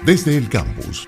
Desde el campus.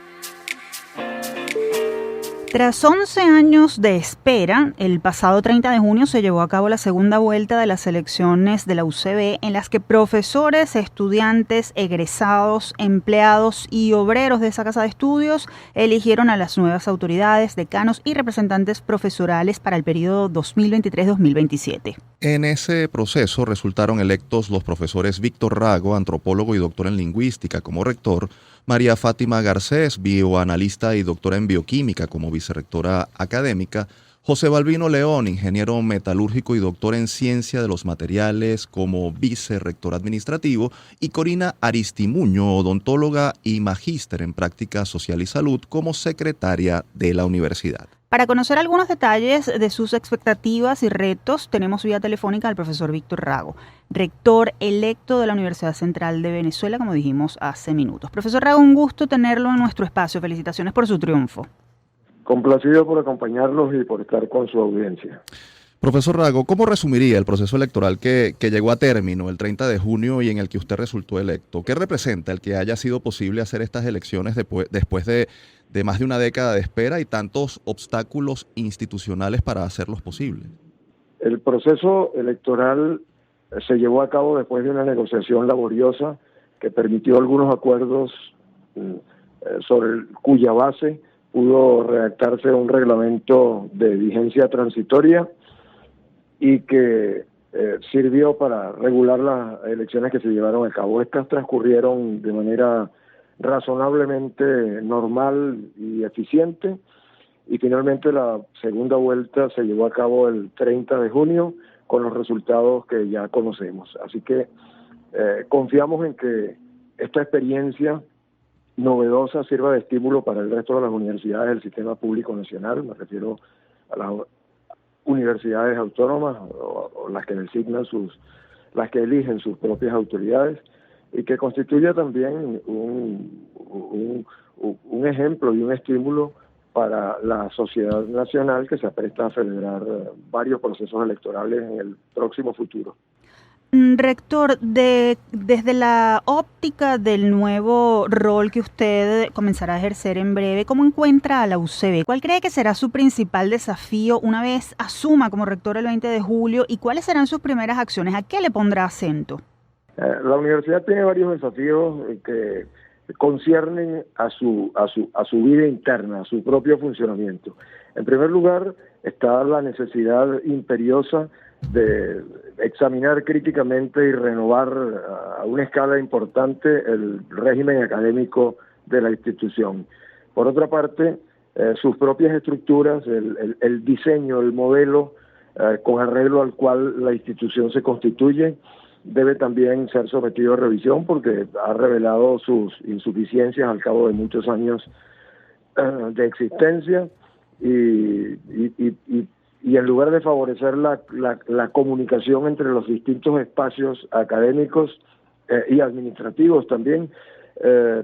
Tras 11 años de espera, el pasado 30 de junio se llevó a cabo la segunda vuelta de las elecciones de la UCB, en las que profesores, estudiantes, egresados, empleados y obreros de esa casa de estudios eligieron a las nuevas autoridades, decanos y representantes profesorales para el periodo 2023-2027. En ese proceso resultaron electos los profesores Víctor Rago, antropólogo y doctor en lingüística como rector, María Fátima Garcés, bioanalista y doctora en bioquímica como vicerrectora académica, José Balbino León, ingeniero metalúrgico y doctor en ciencia de los materiales como vicerrector administrativo, y Corina Aristimuño, odontóloga y magíster en práctica social y salud como secretaria de la universidad. Para conocer algunos detalles de sus expectativas y retos, tenemos vía telefónica al profesor Víctor Rago, rector electo de la Universidad Central de Venezuela, como dijimos hace minutos. Profesor Rago, un gusto tenerlo en nuestro espacio. Felicitaciones por su triunfo. Complacido por acompañarlos y por estar con su audiencia. Profesor Rago, ¿cómo resumiría el proceso electoral que llegó a término el 30 de junio y en el que usted resultó electo? ¿Qué representa el que haya sido posible hacer estas elecciones después de más de una década de espera y tantos obstáculos institucionales para hacerlos posibles? El proceso electoral se llevó a cabo después de una negociación laboriosa que permitió algunos acuerdos sobre cuya base pudo redactarse un reglamento de vigencia transitoria y que sirvió para regular las elecciones que se llevaron a cabo. Estas transcurrieron de manera razonablemente normal y eficiente, y finalmente la segunda vuelta se llevó a cabo el 30 de junio con los resultados que ya conocemos. Así que confiamos en que esta experiencia novedosa sirva de estímulo para el resto de las universidades del sistema público nacional. Me refiero a las universidades autónomas o las que las que eligen sus propias autoridades, y que constituya también un ejemplo y un estímulo para la sociedad nacional que se apresta a celebrar varios procesos electorales en el próximo futuro. Rector, desde la óptica del nuevo rol que usted comenzará a ejercer en breve, ¿cómo encuentra a la UCB? ¿Cuál cree que será su principal desafío una vez asuma como rector el 20 de julio y cuáles serán sus primeras acciones? ¿A qué le pondrá acento? La universidad tiene varios desafíos que conciernen a su vida interna, a su propio funcionamiento. En primer lugar, está la necesidad imperiosa de examinar críticamente y renovar a una escala importante el régimen académico de la institución. Por otra parte, sus propias estructuras, el diseño, el modelo con arreglo al cual la institución se constituye, debe también ser sometido a revisión porque ha revelado sus insuficiencias al cabo de muchos años de existencia, y en lugar de favorecer la comunicación entre los distintos espacios académicos y administrativos también,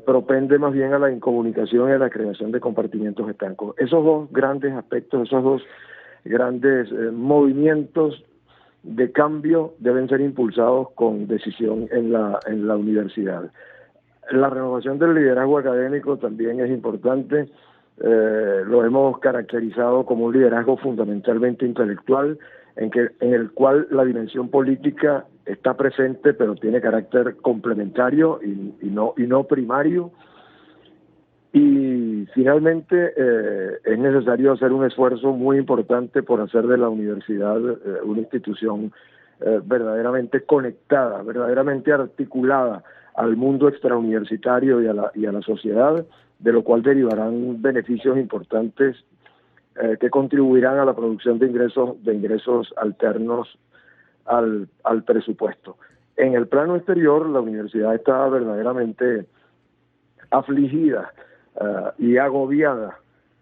propende más bien a la incomunicación y a la creación de compartimientos estancos. Esos dos grandes aspectos, esos dos grandes movimientos de cambio deben ser impulsados con decisión en la universidad. La renovación del liderazgo académico también es importante. Lo hemos caracterizado como un liderazgo fundamentalmente intelectual, en el cual la dimensión política está presente, pero tiene carácter complementario y no primario. Y finalmente es necesario hacer un esfuerzo muy importante por hacer de la universidad una institución verdaderamente conectada, verdaderamente articulada al mundo extrauniversitario y a la sociedad, de lo cual derivarán beneficios importantes que contribuirán a la producción de ingresos alternos al presupuesto. En el plano exterior, la universidad está verdaderamente afligida y agobiada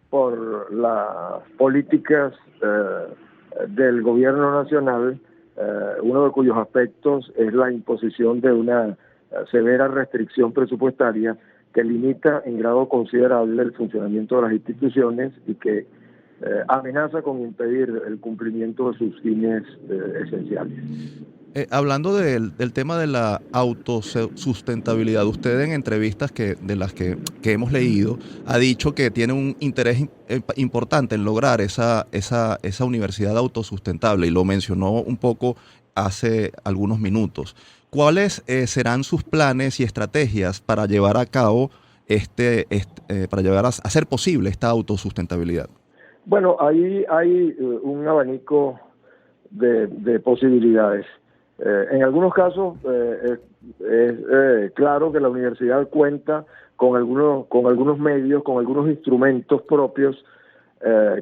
por las políticas del gobierno nacional, uno de cuyos aspectos es la imposición de una severa restricción presupuestaria que limita en grado considerable el funcionamiento de las instituciones y que amenaza con impedir el cumplimiento de sus fines esenciales. Hablando del tema de la autosustentabilidad, usted en entrevistas de las que hemos leído ha dicho que tiene un interés importante en lograr esa universidad autosustentable y lo mencionó un poco hace algunos minutos. ¿Cuáles serán sus planes y estrategias para llevar a cabo para llevar a hacer posible esta autosustentabilidad? Bueno, ahí hay un abanico de posibilidades. En algunos casos es claro que la universidad cuenta con algunos medios, con algunos instrumentos propios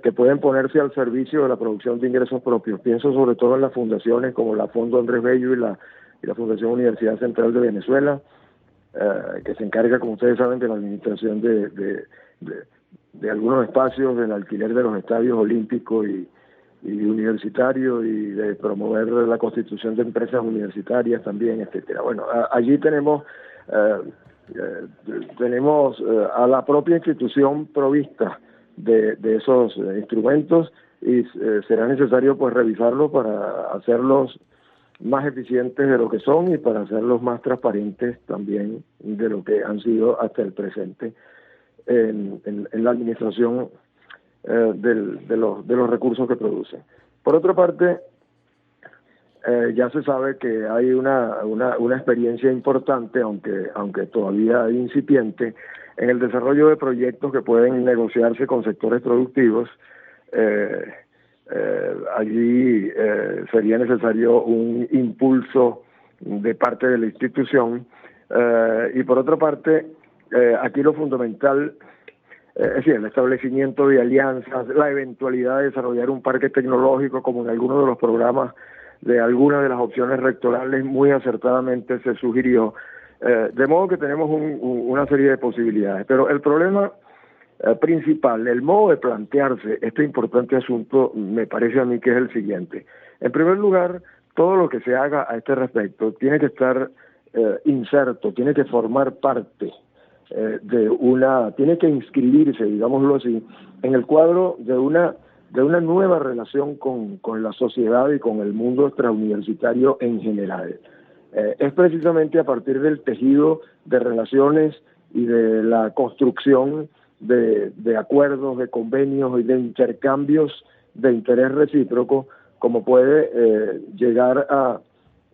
que pueden ponerse al servicio de la producción de ingresos propios. Pienso sobre todo en las fundaciones como la Fondo Andrés Bello y la Fundación Universidad Central de Venezuela, que se encarga, como ustedes saben, de la administración de algunos espacios, del alquiler de los estadios olímpicos y universitario y de promover la constitución de empresas universitarias también, etcétera. Bueno, allí tenemos a la propia institución provista de esos instrumentos y será necesario pues revisarlos para hacerlos más eficientes de lo que son y para hacerlos más transparentes también de lo que han sido hasta el presente en la administración de los recursos que producen. Por otra parte, ya se sabe que hay una experiencia importante, aunque todavía incipiente, en el desarrollo de proyectos que pueden negociarse con sectores productivos. Allí sería necesario un impulso de parte de la institución y por otra parte, aquí lo fundamental es decir, el establecimiento de alianzas, la eventualidad de desarrollar un parque tecnológico como en algunos de los programas de algunas de las opciones rectorales muy acertadamente se sugirió, de modo que tenemos una serie de posibilidades, pero el problema principal, el modo de plantearse este importante asunto me parece a mí que es el siguiente. En primer lugar, todo lo que se haga a este respecto tiene que estar inserto, tiene que formar parte tiene que inscribirse, digámoslo así, en el cuadro de una nueva relación con la sociedad y con el mundo extrauniversitario en general. Es precisamente a partir del tejido de relaciones y de la construcción de acuerdos, de convenios y de intercambios de interés recíproco como puede llegar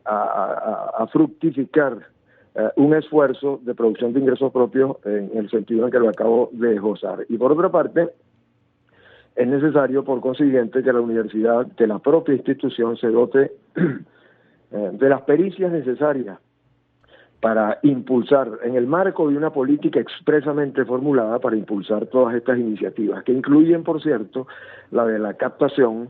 a fructificar un esfuerzo de producción de ingresos propios en el sentido en que lo acabo de esbozar. Y por otra parte, es necesario, por consiguiente, que la universidad, que la propia institución se dote de las pericias necesarias para impulsar, en el marco de una política expresamente formulada para impulsar todas estas iniciativas, que incluyen, por cierto, la de la captación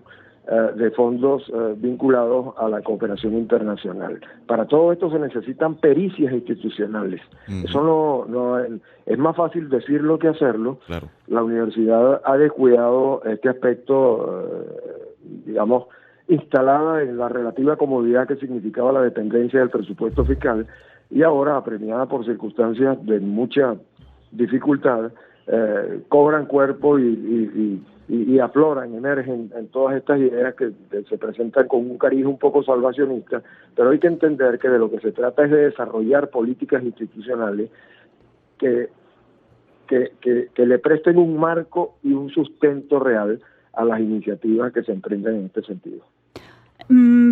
de fondos vinculados a la cooperación internacional. Para todo esto se necesitan pericias institucionales. Uh-huh. Eso no es más fácil decirlo que hacerlo. Claro. La universidad ha descuidado este aspecto, digamos, instalada en la relativa comodidad que significaba la dependencia del presupuesto fiscal y ahora, apremiada por circunstancias de mucha dificultad, cobran cuerpo y afloran, emergen en todas estas ideas que se presentan con un cariz un poco salvacionista, pero hay que entender que de lo que se trata es de desarrollar políticas institucionales que le presten un marco y un sustento real a las iniciativas que se emprenden en este sentido.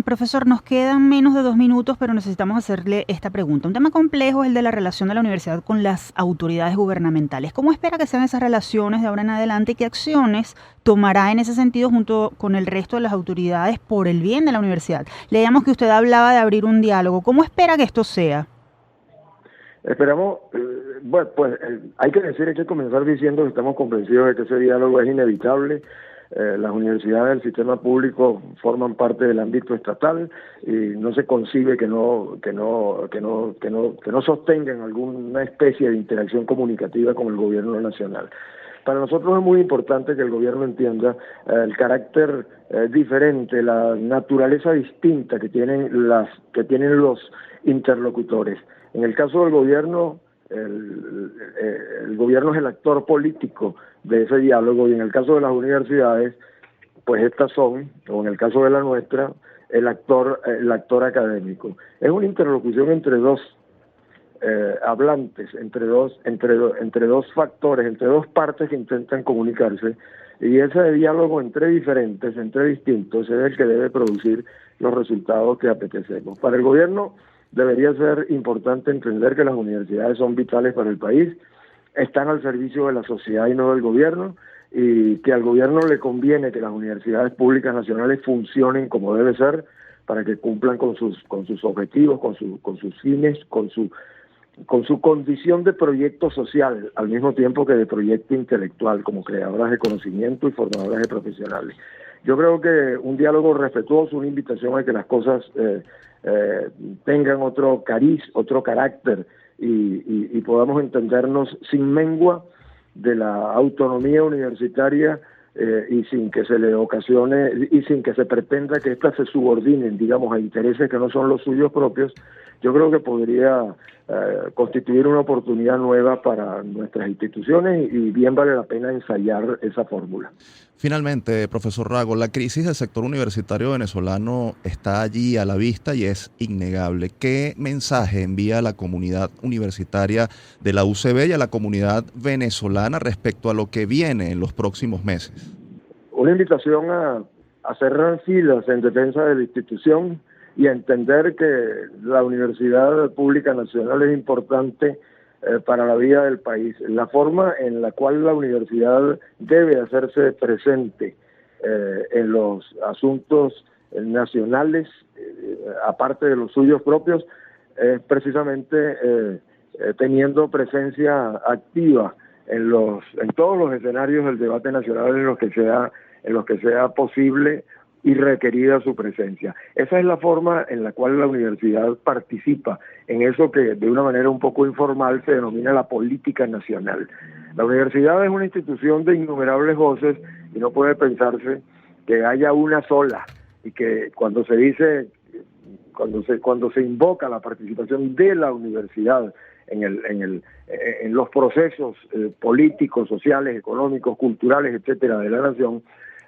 Profesor, nos quedan menos de 2 minutos, pero necesitamos hacerle esta pregunta. Un tema complejo es el de la relación de la universidad con las autoridades gubernamentales. ¿Cómo espera que sean esas relaciones de ahora en adelante y qué acciones tomará en ese sentido junto con el resto de las autoridades por el bien de la universidad? Leíamos que usted hablaba de abrir un diálogo. ¿Cómo espera que esto sea? Esperamos, hay que comenzar diciendo que estamos convencidos de que ese diálogo es inevitable. Las universidades del sistema público forman parte del ámbito estatal y no se concibe que no sostengan alguna especie de interacción comunicativa con el gobierno nacional. Para nosotros es muy importante que el gobierno entienda el carácter diferente, la naturaleza distinta que tienen los interlocutores. En el caso del gobierno, el gobierno es el actor político de ese diálogo y en el caso de las universidades, pues estas son, o en el caso de la nuestra, el actor académico. Es una interlocución entre dos hablantes, entre dos factores, entre dos partes que intentan comunicarse, y ese diálogo entre diferentes, entre distintos, es el que debe producir los resultados que apetecemos. Para el gobierno debería ser importante entender que las universidades son vitales para el país, están al servicio de la sociedad y no del gobierno, y que al gobierno le conviene que las universidades públicas nacionales funcionen como debe ser para que cumplan con sus objetivos, con sus fines, con su condición de proyecto social, al mismo tiempo que de proyecto intelectual, como creadoras de conocimiento y formadoras de profesionales. Yo creo que un diálogo respetuoso, una invitación a que las cosas tengan otro cariz, otro carácter, y podamos entendernos sin mengua de la autonomía universitaria, y sin que se le ocasione y sin que se pretenda que éstas se subordinen, digamos, a intereses que no son los suyos propios. Yo creo que podría constituir una oportunidad nueva para nuestras instituciones, y bien vale la pena ensayar esa fórmula. Finalmente, profesor Rago, la crisis del sector universitario venezolano está allí a la vista y es innegable. ¿Qué mensaje envía a la comunidad universitaria de la UCB y a la comunidad venezolana respecto a lo que viene en los próximos meses? Una invitación a cerrar filas en defensa de la institución y a entender que la Universidad Pública Nacional es importante para la vida del país. La forma en la cual la universidad debe hacerse presente en los asuntos nacionales, aparte de los suyos propios, es precisamente teniendo presencia activa en todos los escenarios del debate nacional en los que sea posible y requerida su presencia. Esa es la forma en la cual la universidad participa en eso que de una manera un poco informal se denomina la política nacional. La universidad es una institución de innumerables voces y no puede pensarse que haya una sola, y que cuando se invoca la participación de la universidad en los procesos políticos, sociales, económicos, culturales, etcétera, de la nación,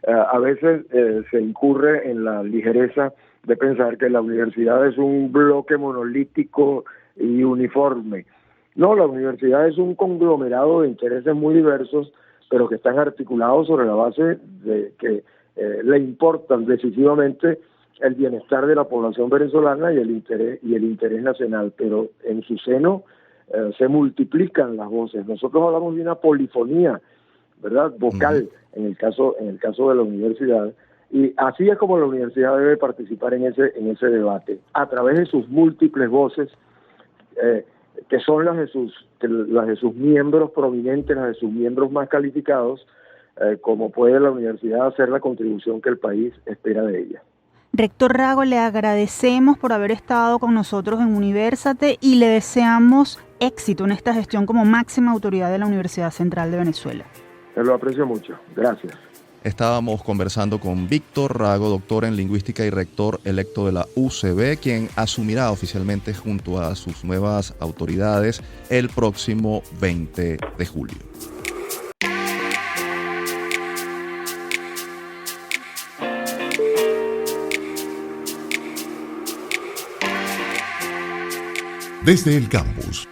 a veces se incurre en la ligereza de pensar que la universidad es un bloque monolítico y uniforme. No, la universidad es un conglomerado de intereses muy diversos, pero que están articulados sobre la base de que le importan decisivamente el bienestar de la población venezolana y el interés nacional, pero en su seno se multiplican las voces. Nosotros hablamos de una polifonía, ¿verdad?, vocal, en el caso de la universidad, y así es como la universidad debe participar en ese debate, a través de sus múltiples voces, que son las de sus miembros prominentes, las de sus miembros más calificados, como puede la universidad hacer la contribución que el país espera de ella. Rector Rago, le agradecemos por haber estado con nosotros en Universate y le deseamos éxito en esta gestión como máxima autoridad de la Universidad Central de Venezuela. Te lo aprecio mucho. Gracias. Estábamos conversando con Víctor Rago, doctor en lingüística y rector electo de la UCB, quien asumirá oficialmente junto a sus nuevas autoridades el próximo 20 de julio. Desde el campus,